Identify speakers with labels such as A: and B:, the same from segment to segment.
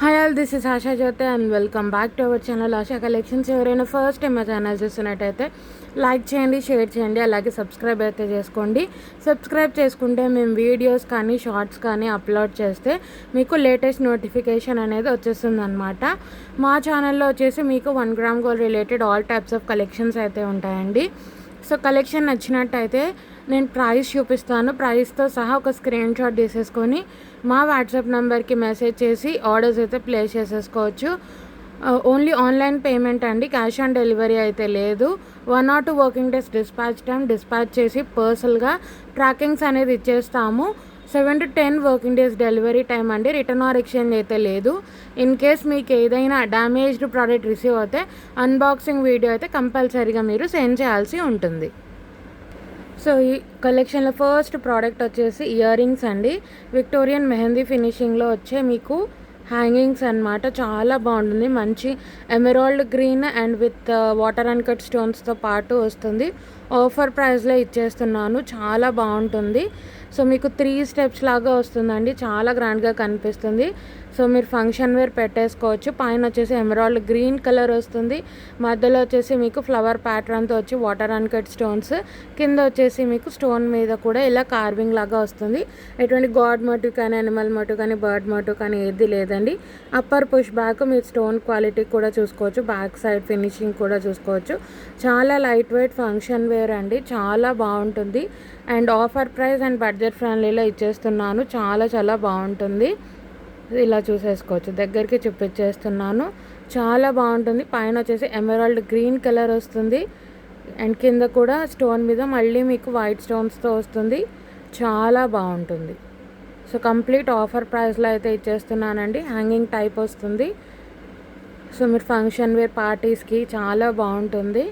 A: Hi all, this is Asha Jyoti and welcome back to our channel Asha collections. ఎవరైనా first time మా channel చూస్తున్నట్టయితే like చేయండి, share చేయండి, అలాగే సబ్స్క్రైబ్ అయితే చేసుకోండి. సబ్స్క్రైబ్ చేసుకుంటే మేము వీడియోస్ కానీ షార్ట్స్ కానీ అప్లోడ్ చేస్తే మీకు లేటెస్ట్ నోటిఫికేషన్ అనేది వచ్చేస్తుంది అనమాట. మా ఛానల్లో వచ్చేసి మీకు 1 gram gold related all types of collections అయితే ఉంటాయండి. సో కలెక్షన్ నచ్చినట్టయితే నేను ప్రైస్ చూపిస్తాను. ప్రైస్తో సహా ఒక స్క్రీన్ షాట్ తీసేసుకొని మా వాట్సాప్ నెంబర్కి మెసేజ్ చేసి ఆర్డర్స్ అయితే ప్లేస్ చేసేసుకోవచ్చు. ఓన్లీ ఆన్లైన్ పేమెంట్ అండి, క్యాష్ ఆన్ డెలివరీ అయితే లేదు. 1 or 2 వర్కింగ్ డేస్ డిస్పాచ్ చేసి పర్సనల్గా ట్రాకింగ్స్ అనేది ఇచ్చేస్తాము. 7 to 10 working days delivery time అండి. రిటర్న్ ఆర్ ఎక్స్చేంజ్ అయితే లేదు. ఇన్ కేస్ మీకు ఏదైనా డ్యామేజ్డ్ ప్రోడక్ట్ రిసీవ్ అయితే అన్బాక్సింగ్ వీడియో అయితే కంపల్సరీగా మీరు సెండ్ చేయాల్సి ఉంటుంది. సో ఈ కలెక్షన్లో ఫస్ట్ ప్రోడక్ట్ వచ్చేసి ఇయర్ రింగ్స్ అండి. విక్టోరియన్ మెహందీ ఫినిషింగ్లో వచ్చే మీకు హ్యాంగింగ్స్ అన్నమాట. చాలా బాగుంటుంది. మంచి emerald green and with water and cut స్టోన్స్తో పాటు వస్తుంది. ఆఫర్ ప్రైస్లో ఇచ్చేస్తున్నాను. చాలా బాగుంటుంది. సో మీకు 3 స్టెప్స్ లాగా వస్తుందండి. చాలా గ్రాండ్గా కనిపిస్తుంది. సో మీరు ఫంక్షన్ వేర్ పెట్టేసుకోవచ్చు. పైన వచ్చేసి ఎమరాల్డ్ గ్రీన్ కలర్ వస్తుంది. మధ్యలో వచ్చేసి మీకు ఫ్లవర్ ప్యాటర్న్తో వచ్చి వాటర్ అండ్ కట్ స్టోన్స్, కింద వచ్చేసి మీకు స్టోన్ మీద కూడా ఇలా కార్వింగ్ లాగా వస్తుంది. ఎటువంటి గాడ్ మోటివ్ కానీ అనిమల్ మోటివ్ కానీ బర్డ్ మోటివ్ కానీ ఏది లేదండి. అప్పర్ పుష్ బ్యాక్ మీరు స్టోన్ క్వాలిటీ కూడా చూసుకోవచ్చు. బ్యాక్ సైడ్ ఫినిషింగ్ కూడా చూసుకోవచ్చు. చాలా లైట్ వెయిట్ ఫంక్షన్ వేర్ అండి. చాలా బాగుంటుంది. And offer price and budget ఫ్రెండ్లీలో ఇచ్చేస్తున్నాను. చాలా బాగుంటుంది. ఇలా చూసేసుకోవచ్చు. దగ్గరికి చూపించేస్తున్నాను. చాలా బాగుంటుంది. పైన వచ్చేసి ఎమరాల్డ్ గ్రీన్ కలర్ వస్తుంది. అండ్ కింద కూడా స్టోన్ మీద మళ్ళీ మీకు వైట్ స్టోన్స్తో వస్తుంది. చాలా బాగుంటుంది. సో కంప్లీట్ ఆఫర్ ప్రైస్లో అయితే ఇచ్చేస్తున్నానండి. హ్యాంగింగ్ టైప్ వస్తుంది. సో మీరు ఫంక్షన్ వేర్ పార్టీస్కి చాలా బాగుంటుంది.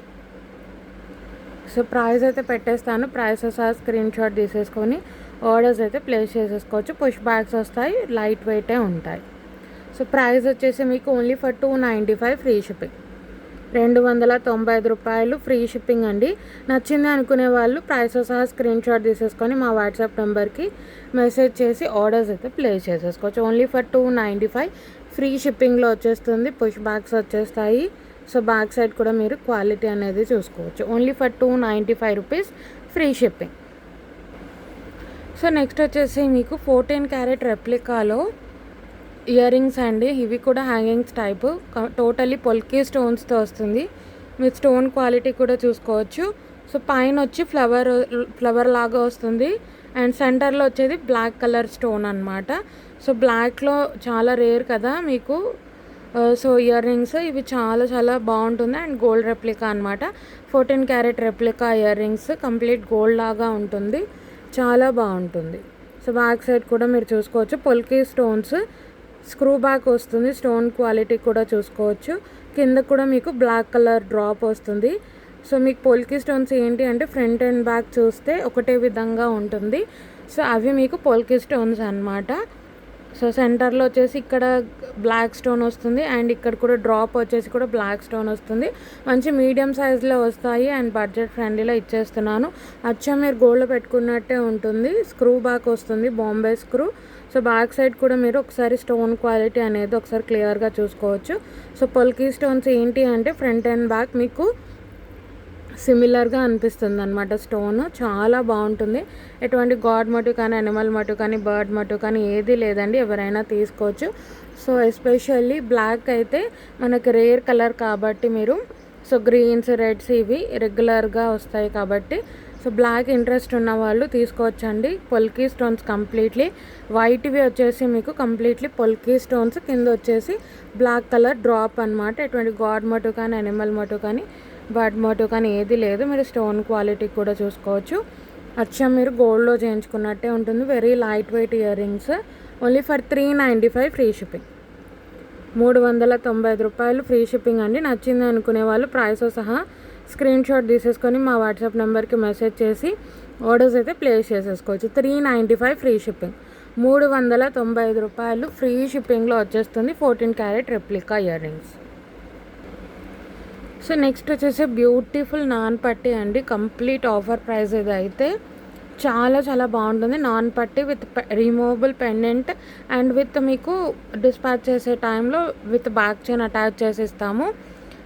A: సో ప్రైస్ అయితే పెట్టేస్తాను. ప్రైస్ సహా స్క్రీన్ షాట్ తీసేసుకొని ఆర్డర్స్ అయితే ప్లేస్ చేసేసుకోవచ్చు. పుష్ బ్యాగ్స్ వస్తాయి, లైట్ వెయిటే ఉంటాయి. సో ప్రైస్ వచ్చేసి మీకు ఓన్లీ ఫర్ 295 ఫ్రీ షిప్పింగ్. 295 రూపాయలు ఫ్రీ షిప్పింగ్ అండి. నచ్చింది అనుకునే వాళ్ళు ప్రైస్ సహా స్క్రీన్ షాట్ తీసేసుకొని మా వాట్సాప్ నెంబర్కి మెసేజ్ చేసి ఆర్డర్స్ అయితే ప్లేస్ చేసేసుకోవచ్చు. ఓన్లీ ఫర్ 295 ఫ్రీ షిప్పింగ్లో వచ్చేస్తుంది. పుష్ బ్యాగ్స్ వచ్చేస్తాయి. సో బ్యాక్ సైడ్ కూడా మీరు క్వాలిటీ అనేది చూసుకోవచ్చు. Only for 295 rupees free shipping. So next వచ్చేసి మీకు 14 క్యారెట్ రెప్లికాలో ఇయర్ రింగ్స్ అండి. ఇవి కూడా హ్యాంగింగ్స్ టైప్. టోటలీ పొల్కీ స్టోన్స్తో వస్తుంది. మీరు స్టోన్ క్వాలిటీ కూడా చూసుకోవచ్చు. సో పైన వచ్చి ఫ్లవర్ లాగా వస్తుంది. అండ్ సెంటర్లో వచ్చేది బ్లాక్ కలర్ స్టోన్ అనమాట. సో బ్లాక్లో చాలా రేర్ కదా మీకు. సో ఇయర్ రింగ్స్ ఇవి చాలా బాగుంటుంది. అండ్ గోల్డ్ రెప్లికా అనమాట. 14 carrot replica ear rings complete gold లాగా ఉంటుంది. చాలా బాగుంటుంది. సో బ్యాక్ సైడ్ కూడా మీరు చూసుకోవచ్చు. పొల్కీ స్టోన్స్, స్క్రూ బ్యాక్ వస్తుంది. స్టోన్ క్వాలిటీ కూడా చూసుకోవచ్చు. కింద కూడా మీకు బ్లాక్ కలర్ డ్రాప్ వస్తుంది. సో మీకు పొల్కీ స్టోన్స్ ఏంటి అంటే ఫ్రంట్ అండ్ బ్యాక్ చూస్తే ఒకటే విధంగా ఉంటుంది. సో అవి మీకు పొల్కీ స్టోన్స్ అన్నమాట. సో సెంటర్లో వచ్చేసి ఇక్కడ బ్లాక్ స్టోన్ వస్తుంది. అండ్ ఇక్కడ కూడా డ్రాప్ వచ్చేసి కూడా బ్లాక్ స్టోన్ వస్తుంది. మంచి మీడియం సైజులో వస్తాయి. అండ్ బడ్జెట్ ఫ్రెండ్లీలో ఇచ్చేస్తున్నాను. అచ్చం మీరు గోల్డ్లో పెట్టుకున్నట్టే ఉంటుంది. స్క్రూ బ్యాక్ వస్తుంది, Bombay screw. So back side కూడా మీరు ఒకసారి స్టోన్ క్వాలిటీ అనేది ఒకసారి క్లియర్గా చూసుకోవచ్చు. సో పొల్కీ స్టోన్స్ ఏంటి అంటే ఫ్రంట్ అండ్ బ్యాక్ మీకు సిమిలర్గా అనిపిస్తుంది అనమాట. స్టోన్ చాలా బాగుంటుంది. ఎటువంటి గాడ్ మోటివ్ కానీ అనిమల్ మోటివ్ కానీ బర్డ్ మోటివ్ కానీ ఏది లేదండి. ఎవరైనా తీసుకోవచ్చు. సో ఎస్పెషల్లీ బ్లాక్ అయితే మనకు రేర్ కలర్ కాబట్టి మీరు సో గ్రీన్స్, రెడ్స్ ఇవి రెగ్యులర్గా వస్తాయి కాబట్టి సో బ్లాక్ ఇంట్రెస్ట్ ఉన్న వాళ్ళు తీసుకోవచ్చండి. పొల్కీ స్టోన్స్ కంప్లీట్లీ వైట్వి వచ్చేసి మీకు కంప్లీట్లీ పొల్కీ స్టోన్స్, కింద వచ్చేసి బ్లాక్ కలర్ డ్రాప్ అనమాట. ఎటువంటి గాడ్ మోటివ్ కానీ అనిమల్ మోటివ్ కానీ బర్డ్ మోటివ్ కానీ ఏది లేదు. మీరు స్టోన్ క్వాలిటీ కూడా చూసుకోవచ్చు. అచ్చం మీరు గోల్డ్లో చేయించుకున్నట్టే ఉంటుంది. Very light weight ear rings. Only for 395 free shipping. 395 రూపాయలు ఫ్రీ షిప్పింగ్ అండి. నచ్చింది అనుకునే వాళ్ళు ప్రైస్ సహా స్క్రీన్ షాట్ తీసేసుకొని మా వాట్సాప్ నెంబర్కి మెసేజ్ చేసి ఆర్డర్స్ అయితే ప్లేస్ చేసేసుకోవచ్చు. 395 ఫ్రీ షిప్పింగ్. 395 రూపాయలు ఫ్రీ షిప్పింగ్లో వచ్చేస్తుంది 14 carrot replica ear rings. So next వచ్చేసి బ్యూటిఫుల్ నాన్ పట్టి అండి. కంప్లీట్ ఆఫర్ ప్రైస్ ఇది అయితే చాలా చాలా బాగుంటుంది. నాన్ పట్టి with removable pendant and with మీకు డిస్పాచ్ చేసే టైంలో విత్ బ్యాక్ చైన్ అటాచ్ చేసి ఇస్తాము.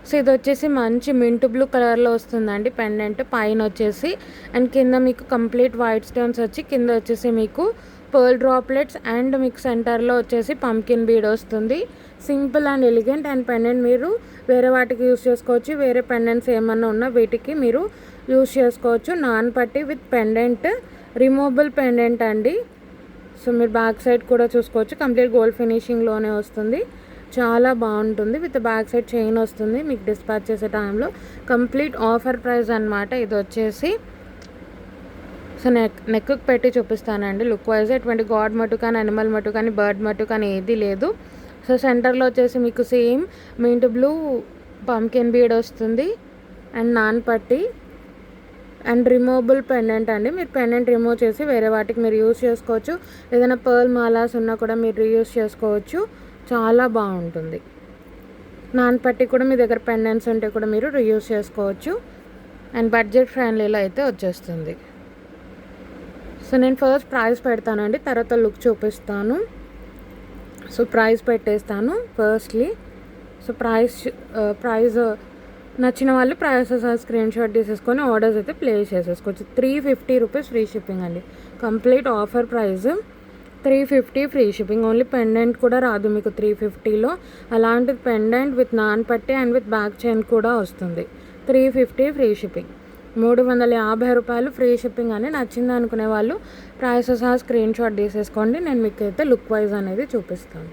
A: సో ఇది వచ్చేసి మంచి మింట్ బ్లూ కలర్లో వస్తుందండి పెండెంట్ పైన వచ్చేసి. అండ్ కింద మీకు కంప్లీట్ వైట్ స్టోన్స్ వచ్చి కింద వచ్చేసి మీకు పర్ల్ డ్రాప్లెట్స్ అండ్ మీకు సెంటర్లో వచ్చేసి పంకిన్ బీడ్ వస్తుంది. Simple and elegant. And pendant మీరు వేరే వాటికి యూస్ చేసుకోవచ్చు. వేరే పెండెంట్స్ ఏమన్నా ఉన్నా వీటికి మీరు యూస్ చేసుకోవచ్చు. నాన్ పట్టి విత్ పెండెంట్ రిమూవబుల్ పెండెంట్ అండి. సో మీరు బ్యాక్ సైడ్ కూడా చూసుకోవచ్చు. కంప్లీట్ గోల్డ్ ఫినిషింగ్లోనే వస్తుంది. చాలా బాగుంటుంది. విత్ బ్యాక్ సైడ్ చైన్ వస్తుంది మీకు డిస్పాచ్ చేసే టైంలో. కంప్లీట్ ఆఫర్ ప్రైస్ అనమాట ఇది వచ్చేసి. సో నెక్కి పెట్టి చూపిస్తానండి లుక్ వైజ్. ఎటువంటి గాడ్ మట్టు కానీ అనిమల్ మట్టు కానీ బర్డ్ మట్టు కానీ ఏది లేదు. సో సెంటర్లో వచ్చేసి మీకు same mint blue pumpkin bead వస్తుంది అండ్ నాన్ పట్టి అండ్ రిమూవబుల్ పెండెంట్ అండి. మీరు పెండెంట్ రిమూవ్ చేసి వేరే వాటికి మీరు యూస్ చేసుకోవచ్చు. ఏదైనా పర్ల్ మాలాస్ ఉన్నా కూడా మీరు రీయూస్ చేసుకోవచ్చు. చాలా బాగుంటుంది. నాన్ పట్టి కూడా మీ దగ్గర పెండెంట్స్ ఉంటే కూడా మీరు రీయూస్ చేసుకోవచ్చు. అండ్ బడ్జెట్ ఫ్రెండ్లీలో అయితే వచ్చేస్తుంది. సో నేను ఫస్ట్ ప్రైస్ పెడతానండి, తర్వాత లుక్ చూపిస్తాను. సో ప్రైస్ పెట్టేస్తాను ఫస్ట్లీ. సో ప్రైస్ నచ్చిన వాళ్ళు ప్రైసెస్ స్క్రీన్ షాట్ తీసేసుకొని ఆర్డర్స్ అయితే ప్లేస్ చేసేసుకోవచ్చు. 350 రూపీస్ ఫ్రీ షిప్పింగ్ అండి. Complete offer price 350 free shipping. Only pendant కూడా రాదు మీకు 350లో. అలాంటి పెండెంట్ విత్ నాన్ పట్టి అండ్ విత్ బ్యాక్ చైన్ కూడా వస్తుంది. 350 ఫ్రీ షిప్పింగ్. 350 రూపాయలు ఫ్రీ షిప్పింగ్ అని. నచ్చింది అనుకునే వాళ్ళు ప్రైసెస్ స్క్రీన్ షాట్ తీసేసుకోండి. నేను మీకు అయితే లుక్ వైజ్ అనేది చూపిస్తాను.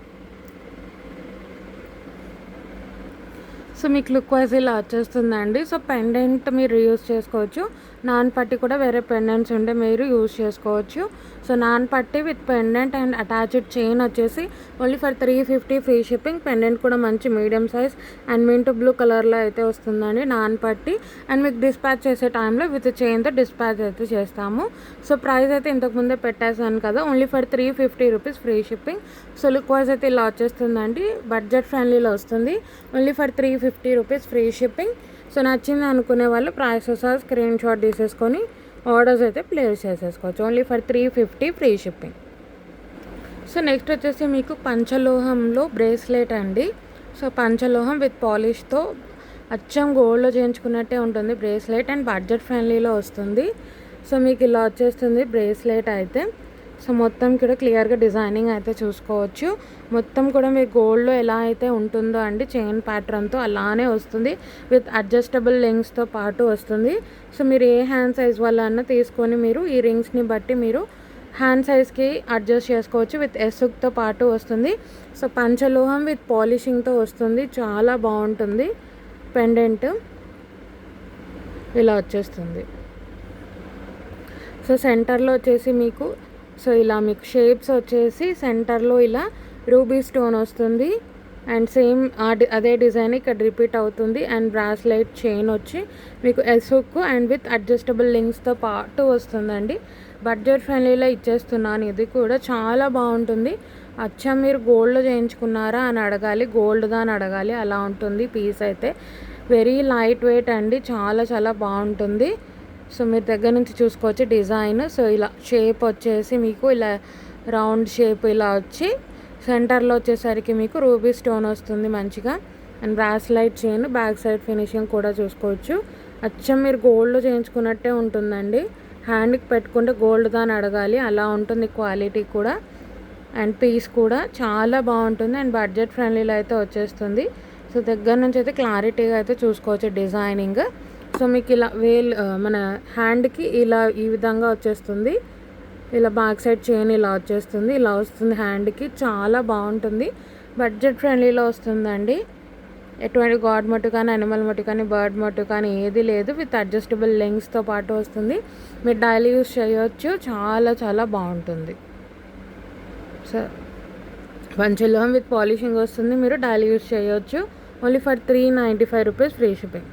A: సో మీకు లుక్ వైజ్ ఇలా వచ్చేస్తుందండి. సో పెండెంట్ మీరు యూస్ చేసుకోవచ్చు. నాన్ పట్టి కూడా వేరే పెండెంట్స్ ఉంటే మీరు యూస్ చేసుకోవచ్చు. సో నాన్ పట్టి with pendant and attached chain వచ్చేసి only for 350 free shipping. Pendant కూడా మంచి medium size and mint blue కలర్లో అయితే వస్తుందండి నాన్ పట్టి. అండ్ మీకు డిస్పాచ్ చేసే టైంలో విత్ చైన్తో డిస్పాచ్ అయితే చేస్తాము. సో ప్రైస్ అయితే ఇంతకుముందే పెట్టేసాను కదా, only for 350 rupees free shipping. So look wise అయితే ఇలా వచ్చేస్తుందండి. బడ్జెట్ ఫ్రెండ్లీలో వస్తుంది. Only for 350 rupees free shipping. So నచ్చింది అనుకునే వాళ్ళు ప్రైసెస్ స్క్రీన్ షాట్ తీసేసుకొని ఆర్డర్స్ అయితే ప్లేస్ చేసేసుకోవచ్చు. Only for 350 free shipping. So next వచ్చేసి మీకు పంచలోహంలో బ్రేస్లెట్ అండి. సో పంచలోహం విత్ పాలిష్తో అచ్చం గోల్డ్లో చేయించుకున్నట్టే ఉంటుంది బ్రేస్లెట్ అండ్ బడ్జెట్ ఫ్రెండ్లీలో వస్తుంది. సో మీకు ఇలా వచ్చేస్తుంది బ్రేస్లెట్ అయితే. సో మొత్తం కూడా క్లియర్గా డిజైనింగ్ అయితే చూసుకోవచ్చు. మొత్తం కూడా మీకు గోల్డ్లో ఎలా అయితే ఉంటుందో అండి చైన్ ప్యాటర్న్తో అలానే వస్తుంది. విత్ అడ్జస్టబుల్ రింగ్స్తో పాటు వస్తుంది. సో మీరు ఏ హ్యాండ్ సైజ్ వల్ల తీసుకొని మీరు ఈ రింగ్స్ని బట్టి మీరు హ్యాండ్ సైజ్కి అడ్జస్ట్ చేసుకోవచ్చు. విత్ ఎసుక్తో పాటు వస్తుంది. సో పంచలోహం విత్ పాలిషింగ్తో వస్తుంది. చాలా బాగుంటుంది. పెండెంట్ ఇలా వచ్చేస్తుంది. సో సెంటర్లో వచ్చేసి మీకు సో ఇలా మీకు షేప్స్ వచ్చేసి సెంటర్లో ఇలా రూబీ స్టోన్ వస్తుంది. అండ్ సేమ్ అదే డిజైన్ ఇక్కడ రిపీట్ అవుతుంది. అండ్ బ్రాస్లెట్ చైన్ వచ్చి మీకు ఎసుక్ అండ్ విత్ అడ్జస్టబుల్ లింక్స్తో పాటు వస్తుందండి. బడ్జెట్ ఫ్రెండ్లీలో ఇచ్చేస్తున్నాను. ఇది కూడా చాలా బాగుంటుంది. అచ్చా మీరు గోల్డ్లో చేయించుకున్నారా అని అడగాలి, గోల్డ్దా అని అడగాలి, అలా ఉంటుంది పీస్ అయితే. వెరీ లైట్ వెయిట్ అండి. చాలా చాలా బాగుంటుంది. సో మీరు దగ్గర నుంచి చూసుకోవచ్చు డిజైన్. సో ఇలా షేప్ వచ్చేసి మీకు ఇలా రౌండ్ షేప్ ఇలా వచ్చి సెంటర్లో వచ్చేసరికి మీకు రూబీ స్టోన్ వస్తుంది మంచిగా. And bracelet chain back side finishing కూడా చూసుకోవచ్చు. అచ్చం మీరు గోల్డ్లో చేయించుకున్నట్టే ఉంటుందండి. హ్యాండ్కి పెట్టుకుంటే గోల్డ్దా అని అడగాలి, అలా ఉంటుంది క్వాలిటీ కూడా. అండ్ పీస్ కూడా చాలా బాగుంటుంది అండ్ బడ్జెట్ ఫ్రెండ్లీలో అయితే వచ్చేస్తుంది. సో దగ్గర నుంచి అయితే క్లారిటీగా అయితే చూసుకోవచ్చు డిజైనింగ్. సో మీకు ఇలా మన హ్యాండ్కి ఇలా ఈ విధంగా వచ్చేస్తుంది. ఇలా బ్యాక్ సైడ్ చైన్ ఇలా వచ్చేస్తుంది. ఇలా వస్తుంది హ్యాండ్కి. చాలా బాగుంటుంది. బడ్జెట్ ఫ్రెండ్లీలో వస్తుందండి. ఎటువంటి గాడ్ మట్టు కానీ అనిమల్ మట్టు కానీ బర్డ్ మట్టు కానీ ఏది లేదు. విత్ అడ్జస్టబుల్ లెంగ్స్తో పాటు వస్తుంది. మీరు డైలీ యూస్ చేయవచ్చు. చాలా చాలా బాగుంటుంది. సో పంచలోహం విత్ పాలిషింగ్ వస్తుంది. మీరు డైలీ యూస్ చేయవచ్చు. Only for 395 rupees free shipping.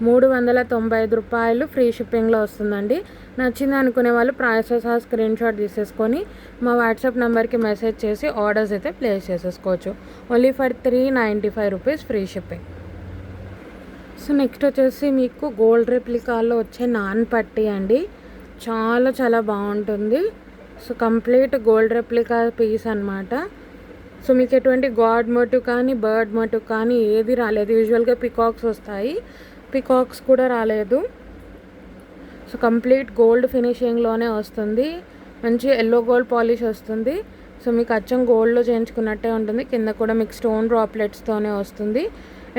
A: 395 రూపాయలు ఫ్రీ షిప్పింగ్లో వస్తుందండి. నచ్చింది అనుకునే వాళ్ళు ప్రైసెస్ స్క్రీన్ షాట్ తీసేసుకొని మా వాట్సాప్ నెంబర్కి మెసేజ్ చేసి ఆర్డర్స్ అయితే ప్లేస్ చేసేసుకోవచ్చు. Only for 395 rupees free shipping. So next వచ్చేసి మీకు గోల్డ్ రెప్లికాలో వచ్చే నాన్ పట్టి అండి. చాలా చాలా బాగుంటుంది. So complete gold replica piece అనమాట. సో మీకు ఎటువంటి గాడ్ మోటివ్ కానీ బర్డ్ మోటివ్ కానీ ఏది రాలేదు. యూజువల్గా పికాక్స్ వస్తాయి, పికాక్స్ కూడా రాలేదు. సో కంప్లీట్ గోల్డ్ ఫినిషింగ్లోనే వస్తుంది. మంచి ఎల్లో గోల్డ్ పాలిష్ వస్తుంది. సో మీకు అచ్చం గోల్డ్లో చేయించుకున్నట్టే ఉంటుంది. కింద కూడా మీకు స్టోన్ డ్రాప్లెట్స్తోనే వస్తుంది.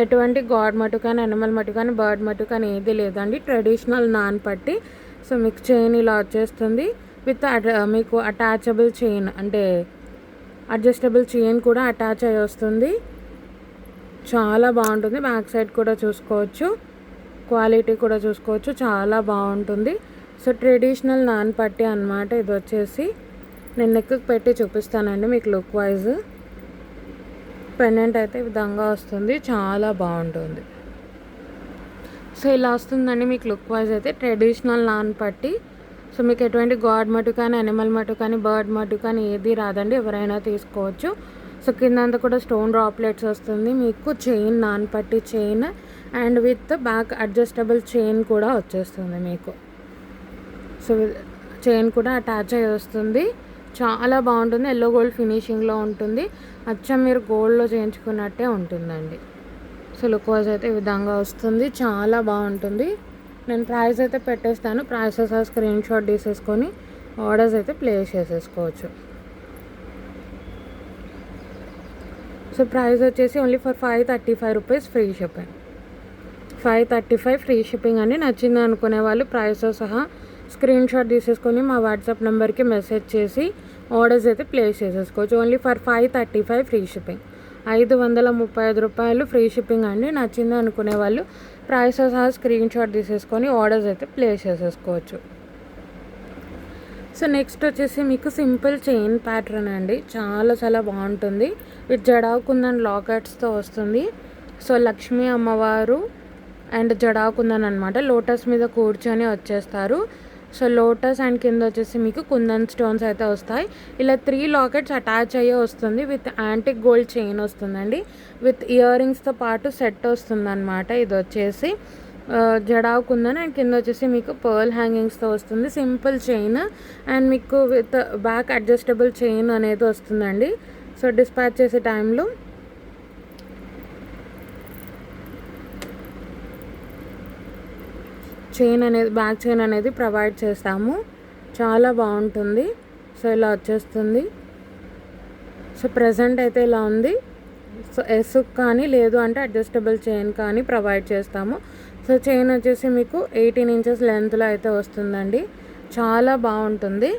A: ఎటువంటి గాడ్ మటు కానీ అనిమల్ మటు కానీ బర్డ్ మటు కానీ ఏది లేదండి. ట్రెడిషనల్ నాన్ పట్టి. సో మీకు చైన్ ఇలా వచ్చేస్తుంది విత్ మీకు అటాచబుల్ చైన్ అంటే అడ్జస్టబుల్ చైన్ కూడా అటాచ్ అయ్యి వస్తుంది. చాలా బాగుంటుంది. బ్యాక్ సైడ్ కూడా చూసుకోవచ్చు, క్వాలిటీ కూడా చూసుకోవచ్చు, చాలా బాగుంటుంది. సో ట్రెడిషనల్ నాన్ పట్టి అన్నమాట. ఇది వచ్చేసి నేను నెక్కి పెట్టి చూపిస్తానండి మీకు లుక్ వైజ్. పెండెంట్ అయితే ఈ విధంగా వస్తుంది, చాలా బాగుంటుంది. సో ఇలా వస్తుందండి మీకు లుక్ వైజ్ అయితే ట్రెడిషనల్ నాన్ పట్టి. సో మీకు ఎటువంటి గాడ్ మటు కానీ అనిమల్ మటు కానీ బర్డ్ మటు కానీ ఏది రాదండి, ఎవరైనా తీసుకోవచ్చు. సో కిందంతా కూడా స్టోన్ డ్రాప్లెట్స్ వస్తుంది. మీకు చైన్ నాన్ పట్టి chain and with back adjustable chain కూడా వచ్చేస్తుంది మీకు. సో చైన్ కూడా అటాచ్ అయ్యి వస్తుంది. చాలా బాగుంటుంది. ఎల్లో గోల్డ్ ఫినిషింగ్లో ఉంటుంది. అచ్చం మీరు గోల్డ్లో చేయించుకున్నట్టే ఉంటుందండి. సో లుక్ వైజ్ అయితే ఈ విధంగా వస్తుంది, చాలా బాగుంటుంది. నేను ప్రైస్ అయితే పెట్టేస్తాను. ప్రైసెస్ స్క్రీన్ షాట్ తీసేసుకొని ఆర్డర్స్ అయితే ప్లేస్ చేసేసుకోవచ్చు. సో ప్రైస్ వచ్చేసి only for 535 rupees free shipping. 535 free shipping అండి. నచ్చింది అనుకునే వాళ్ళు ప్రైస్తో సహా స్క్రీన్ షాట్ తీసేసుకొని మా వాట్సాప్ నెంబర్కి మెసేజ్ చేసి ఆర్డర్స్ అయితే ప్లేస్ చేసేసుకోవచ్చు. Only for 535 free shipping. 535 రూపాయలు ఫ్రీ షిప్పింగ్ అండి. నచ్చింది అనుకునే వాళ్ళు ప్రైస్తో సహా స్క్రీన్ షాట్ తీసేసుకొని ఆర్డర్స్ అయితే ప్లేస్ చేసేసుకోవచ్చు. సో నెక్స్ట్ వచ్చేసి మీకు సింపుల్ చైన్ ప్యాటర్న్ అండి. చాలా చాలా బాగుంటుంది. విత్ జడాకుందన్ లాకెట్స్తో వస్తుంది. సో లక్ష్మీ అమ్మవారు అండ్ జడాకుందన్ అనమాట. లోటస్ మీద కూర్చొని వచ్చేస్తారు. సో లోటస్ అండ్ కింద వచ్చేసి మీకు కుందన్ స్టోన్స్ అయితే వస్తాయి. ఇలా 3 లాకెట్స్ అటాచ్ అయ్యే వస్తుంది. విత్ యాంటిక్ గోల్డ్ చైన్ వస్తుందండి. విత్ ఇయర్ రింగ్స్తో పాటు సెట్ వస్తుంది అనమాట. ఇది వచ్చేసి జడావు కుందన్ అండ్ కింద వచ్చేసి మీకు పర్ల్ హ్యాంగింగ్స్తో వస్తుంది. సింపుల్ చైన్ అండ్ మీకు విత్ బ్యాక్ అడ్జస్టబుల్ చైన్ అనేది వస్తుందండి. సో డిస్పాచ్ చేసే టైంలో చైన్ అనేది బ్యాక్ చైన్ అనేది ప్రొవైడ్ చేస్తాము. చాలా బాగుంటుంది. సో ఇలా వచ్చేస్తుంది. సో ప్రజెంట్ అయితే ఇలా ఉంది. సో ఎస్ కానీ లేదు అంటే అడ్జస్టబుల్ చైన్ కానీ ప్రొవైడ్ చేస్తాము. సో చైన్ వచ్చేసి మీకు 18 ఇంచెస్ లెంత్లో అయితే వస్తుందండి. చాలా బాగుంటుంది.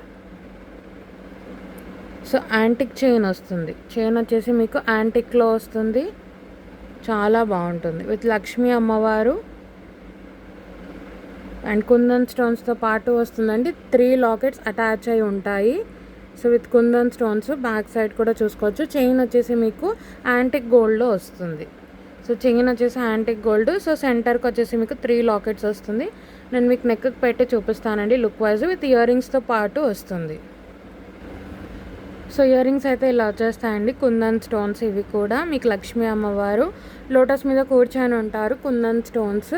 A: సో యాంటిక్ చైన్ వస్తుంది. చైన్ వచ్చేసి మీకు యాంటిక్లో వస్తుంది. చాలా బాగుంటుంది. విత్ లక్ష్మీ అమ్మవారు అండ్ కుందన్ స్టోన్స్తో పాటు వస్తుందండి. 3 లాకెట్స్ అటాచ్ అయి ఉంటాయి. So with kundan stones back side కూడా చూసుకోవచ్చు. చైన్ వచ్చేసి మీకు యాంటిక్ గోల్డ్లో వస్తుంది. సో చైన్ వచ్చేసి యాంటిక్ గోల్డ్. సో సెంటర్కి వచ్చేసి మీకు 3 లాకెట్స్ వస్తుంది. నేను మీకు నెక్కి పెట్టి చూపిస్తానండి లుక్ వైజ్. విత్ ఇయర్ రింగ్స్తో పాటు వస్తుంది. సో ఇయర్ రింగ్స్ అయితే ఇలా వచ్చేస్తాయండి. కుందన్ స్టోన్స్ ఇవి కూడా మీకు లక్ష్మీ అమ్మవారు లోటస్ మీద కూర్చొని ఉంటారు. Kundan stones.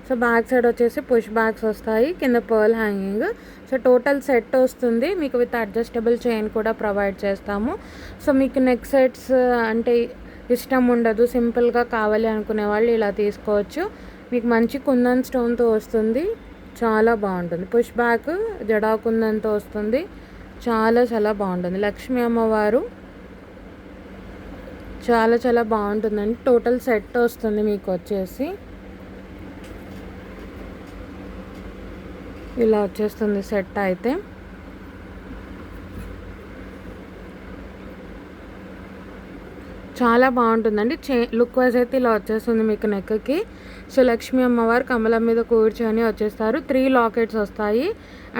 A: So back side వచ్చేసి పుష్ బ్యాగ్స్ వస్తాయి. కింద pearl hanging. So total set వస్తుంది. మీకు విత్ అడ్జస్టబుల్ చైన్ కూడా ప్రొవైడ్ చేస్తాము. సో మీకు నెక్ సెట్స్ అంటే ఇష్టం ఉండదు, సింపుల్గా కావాలి అనుకునే వాళ్ళు ఇలా తీసుకోవచ్చు. మీకు మంచి కుందన్ స్టోన్తో వస్తుంది. చాలా బాగుంటుంది. పుష్ బ్యాక్ జడా కుందన్తో వస్తుంది. చాలా చాలా బాగుంటుంది. లక్ష్మీ అమ్మవారు చాలా చాలా బాగుంటుందండి. టోటల్ సెట్ వస్తుంది మీకు వచ్చేసి. ఇలా వచ్చేస్తుంది సెట్ అయితే. చాలా బాగుంటుందండి. లుక్ వైజ్ అయితే ఇలా వచ్చేస్తుంది మీకు నెక్కి. సో లక్ష్మీ అమ్మవారు కమలం మీద కూర్చొని వచ్చేస్తారు. 3 లాకెట్స్ వస్తాయి.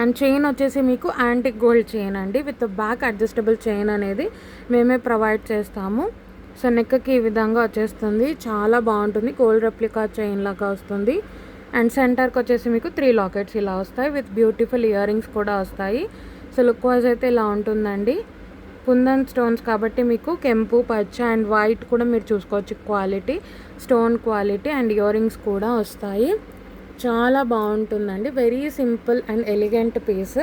A: అండ్ చైన్ వచ్చేసి మీకు యాంటిక్ గోల్డ్ చైన్ అండి. విత్ బ్యాక్ అడ్జస్టబుల్ చైన్ అనేది మేమే ప్రొవైడ్ చేస్తాము. సో నెక్కి ఈ విధంగా వచ్చేస్తుంది. చాలా బాగుంటుంది. గోల్డ్ రెప్లికా చైన్ లాగా వస్తుంది. అండ్ సెంటర్కి వచ్చేసి మీకు 3 లాకెట్స్ ఇలా వస్తాయి. విత్ బ్యూటిఫుల్ ఇయర్ రింగ్స్ కూడా వస్తాయి. సో లుక్ వైజ్ అయితే ఇలా ఉంటుందండి. కుందన్ స్టోన్స్ కాబట్టి మీకు కెంపు, పచ్చ అండ్ వైట్ కూడా మీరు చూసుకోవచ్చు. Quality, stone quality and earrings కూడా వస్తాయి. చాలా బాగుంటుందండి. Very simple and elegant piece.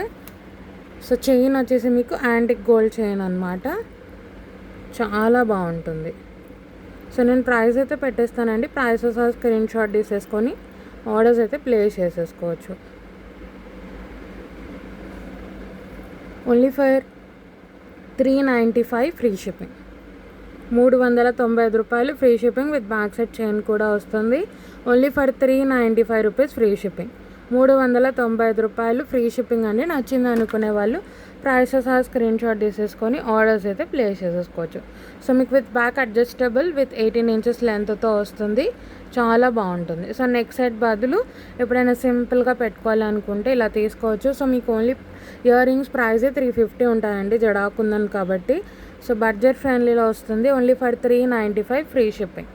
A: So chain వచ్చేసి మీకు యాంటిక్ గోల్డ్ చైన్ అనమాట. చాలా బాగుంటుంది. సో నేను ప్రైస్ అయితే పెట్టేస్తానండి. ప్రైసెస్ స్క్రీన్ షాట్ తీసేసుకొని ఆర్డర్స్ అయితే ప్లేస్ చేసేసుకోవచ్చు. Only for 395 free shipping. 395 రూపాయలు free shipping with back side chain కూడా వస్తుంది. Only for 395 rupees free shipping. 395 రూపాయలు ఫ్రీ షిప్పింగ్ అండి. నచ్చింది అనుకునే వాళ్ళు ప్రైసెస్ స్క్రీన్ షాట్ తీసేసుకొని ఆర్డర్స్ అయితే ప్లేస్ చేసేసుకోవచ్చు. సో మీకు with back adjustable with 18 inches లెంత్తో వస్తుంది. చాలా బాగుంటుంది. సో నెక్ సెట్ బదులు ఎప్పుడైనా సింపుల్గా పెట్టుకోవాలనుకుంటే ఇలా తీసుకోవచ్చు. సో మీకు ఓన్లీ ఇయర్ రింగ్స్ ప్రైస్ 350 ఉంటాయండి జడాకుందని కాబట్టి. సో బడ్జెట్ ఫ్రెండ్లీలో వస్తుంది. Only for 395 free shipping.